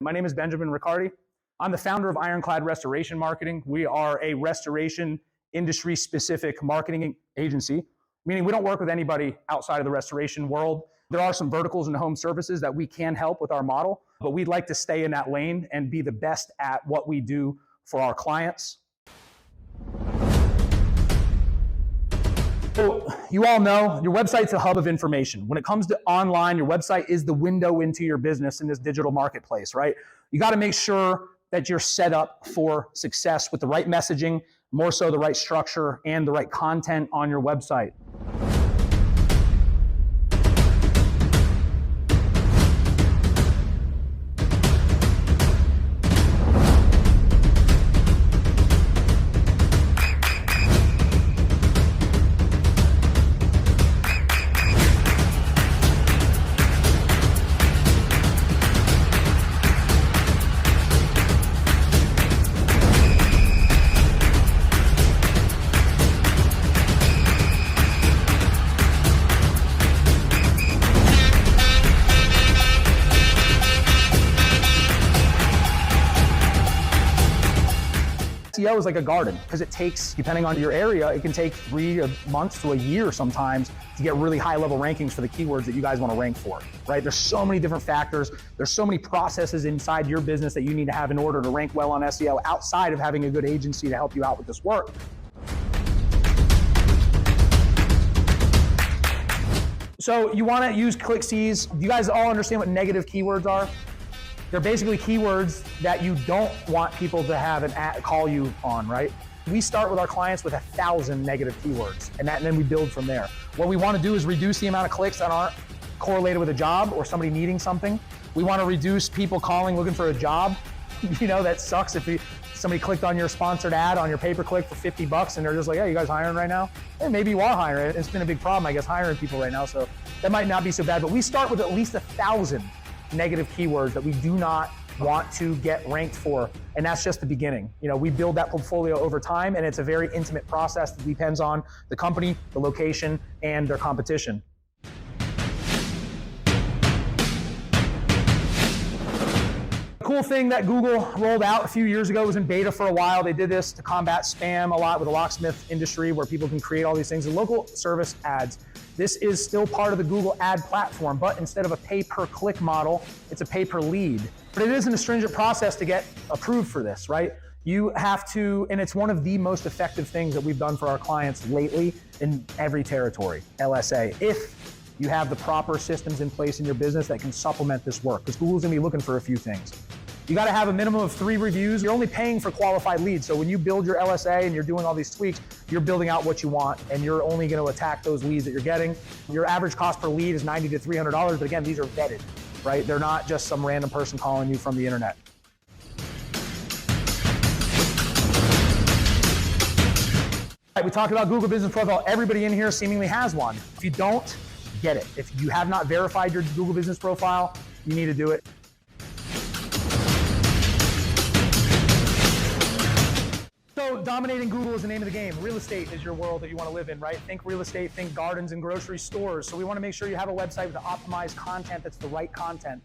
My name is Benjamin Riccardi. I'm the founder of Ironclad Restoration Marketing. We are a restoration industry-specific marketing agency, meaning we don't work with anybody outside of the restoration world. There are some verticals in home services that we can help with our model, but we'd like to stay in that lane and be the best at what we do for our clients. So you all know your website's a hub of information. When it comes to online, your website is the window into your business in this digital marketplace, right? You got to make sure that you're set up for success with the right messaging, more so the right structure and the right content on your website. SEO is like a garden because it takes, depending on your area, it can take 3 months to a year sometimes to get really high level rankings for the keywords that you guys want to rank for, right? There's so many different factors. There's so many processes inside your business that you need to have in order to rank well on SEO outside of having a good agency to help you out with this work. So you want to use ClickCs. You guys all understand what negative keywords are? They're basically keywords that you don't want people to have an ad call you on, right? We start with our clients with 1,000 negative keywords, and then we build from there. What we want to do is reduce the amount of clicks that aren't correlated with a job or somebody needing something. We want to reduce people calling looking for a job. You know, that sucks if somebody clicked on your sponsored ad on your pay-per-click for $50 and they're just like, hey, you guys hiring right now? Hey, maybe you are hiring. It's been a big problem, I guess, hiring people right now, so that might not be so bad. But we start with at least 1,000 negative keywords that we do not want to get ranked for, and that's just the beginning. You know, we build that portfolio over time, and it's a very intimate process that depends on the company, the location, and their competition. The cool thing that Google rolled out a few years ago, was in beta for a while. They did this to combat spam a lot with the locksmith industry, where people can create all these things. The local service ads. This is still part of the Google ad platform, but instead of a pay-per-click model, it's a pay-per-lead. But it is an astringent process to get approved for this, right? You have to, and it's one of the most effective things that we've done for our clients lately in every territory, LSA, if you have the proper systems in place in your business that can supplement this work, because Google's gonna be looking for a few things. You got to have a minimum of 3 reviews. You're only paying for qualified leads. So when you build your LSA and you're doing all these tweaks, you're building out what you want, and you're only going to attack those leads that you're getting. Your average cost per lead is $90 to $300, but again, these are vetted, right? They're not just some random person calling you from the internet. Right, we talked about Google Business Profile. Everybody in here seemingly has one. If you don't, get it. If you have not verified your Google Business Profile, you need to do it. So dominating Google is the name of the game. Real estate is your world that you want to live in, right? Think real estate, think gardens and grocery stores. So we want to make sure you have a website with the optimized content that's the right content.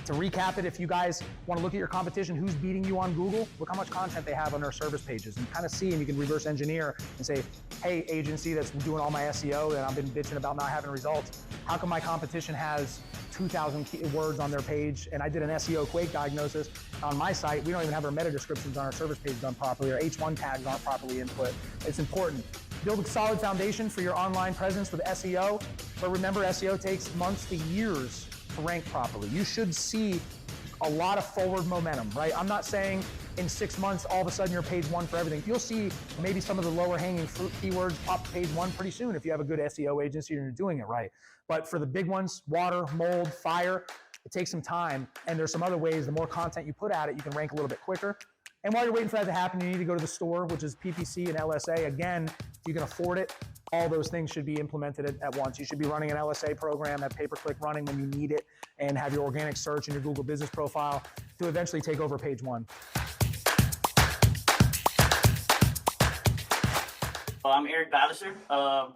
To recap it, if you guys want to look at your competition, who's beating you on Google, look how much content they have on their service pages and kind of see, and you can reverse engineer and say, hey, agency that's doing all my SEO and I've been bitching about not having results, how come my competition has 2,000 words on their page and I did an SEO quake diagnosis on my site? We don't even have our meta descriptions on our service page done properly. Our H1 tags aren't properly input. It's important. Build a solid foundation for your online presence with SEO, but remember, SEO takes months to years to rank properly. You should see a lot of forward momentum, right? I'm not saying in 6 months, all of a sudden you're page 1 for everything. You'll see maybe some of the lower hanging fruit keywords pop to page 1 pretty soon if you have a good SEO agency and you're doing it right. But for the big ones, water, mold, fire, it takes some time. And there's some other ways, the more content you put at it, you can rank a little bit quicker. And while you're waiting for that to happen, you need to go to the store, which is PPC and LSA. Again, if you can afford it, all those things should be implemented at once. You should be running an LSA program, that pay-per-click running when you need it, and have your organic search and your Google Business Profile to eventually take over page 1. I'm Eric Balliser,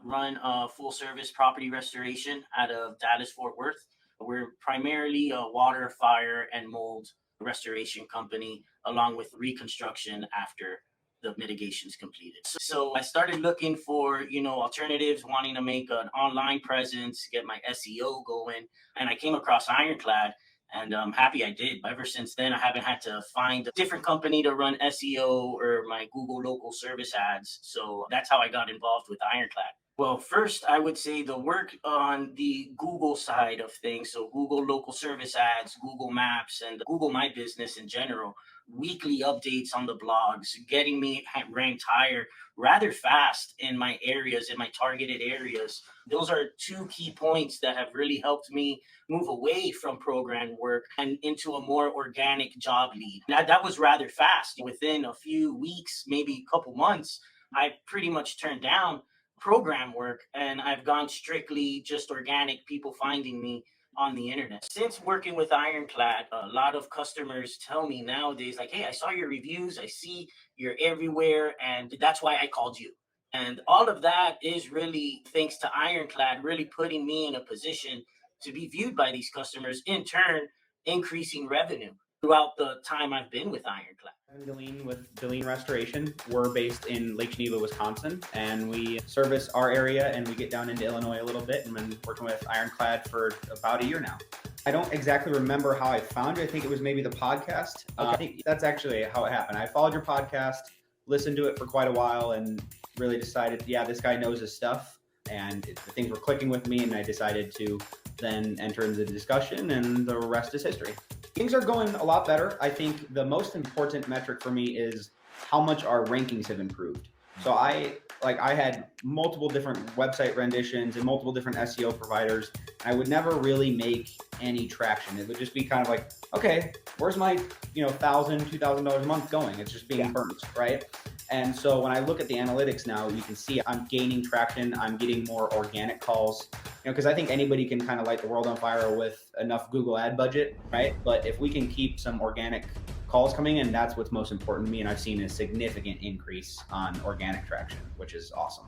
run full service property restoration out of Dallas, Fort Worth. We're primarily water, fire, and mold restoration company along with reconstruction after the mitigation's completed. So I started looking for, alternatives, wanting to make an online presence, get my SEO going, and I came across Ironclad, and I'm happy I did. Ever since then, I haven't had to find a different company to run SEO or my Google local service ads. So that's how I got involved with Ironclad. Well, first, I would say the work on the Google side of things, so Google local service ads, Google Maps, and Google My Business in general, weekly updates on the blogs, getting me ranked higher rather fast in my areas, in my targeted areas. Those are two key points that have really helped me move away from program work and into a more organic job lead. That was rather fast. Within a few weeks, maybe a couple months, I pretty much turned down program work and I've gone strictly just organic people finding me on the internet. Since working with Ironclad, a lot of customers tell me nowadays, like, hey, I saw your reviews, I see you're everywhere, and that's why I called you. And all of that is really thanks to Ironclad really putting me in a position to be viewed by these customers, in turn, increasing revenue throughout the time I've been with Ironclad. I'm Deline with Deline Restoration. We're based in Lake Geneva, Wisconsin, and we service our area and we get down into Illinois a little bit, and been working with Ironclad for about a year now. I don't exactly remember how I found you. I think it was maybe the podcast. I think that's actually how it happened. I followed your podcast, listened to it for quite a while, and really decided, yeah, this guy knows his stuff, and the things were clicking with me, and I decided to then enter into the discussion, and the rest is history. Things are going a lot better. I think the most important metric for me is how much our rankings have improved. So I had multiple different website renditions and multiple different SEO providers. I would never really make any traction. It would just be kind of like, okay, where's my $1,000, $2,000 a month going? It's just being burnt, right? And so when I look at the analytics now, you can see I'm gaining traction. I'm getting more organic calls, because I think anybody can kind of light the world on fire with enough Google ad budget, right? But if we can keep some organic calls coming in, that's what's most important to me. And I've seen a significant increase on organic traction, which is awesome.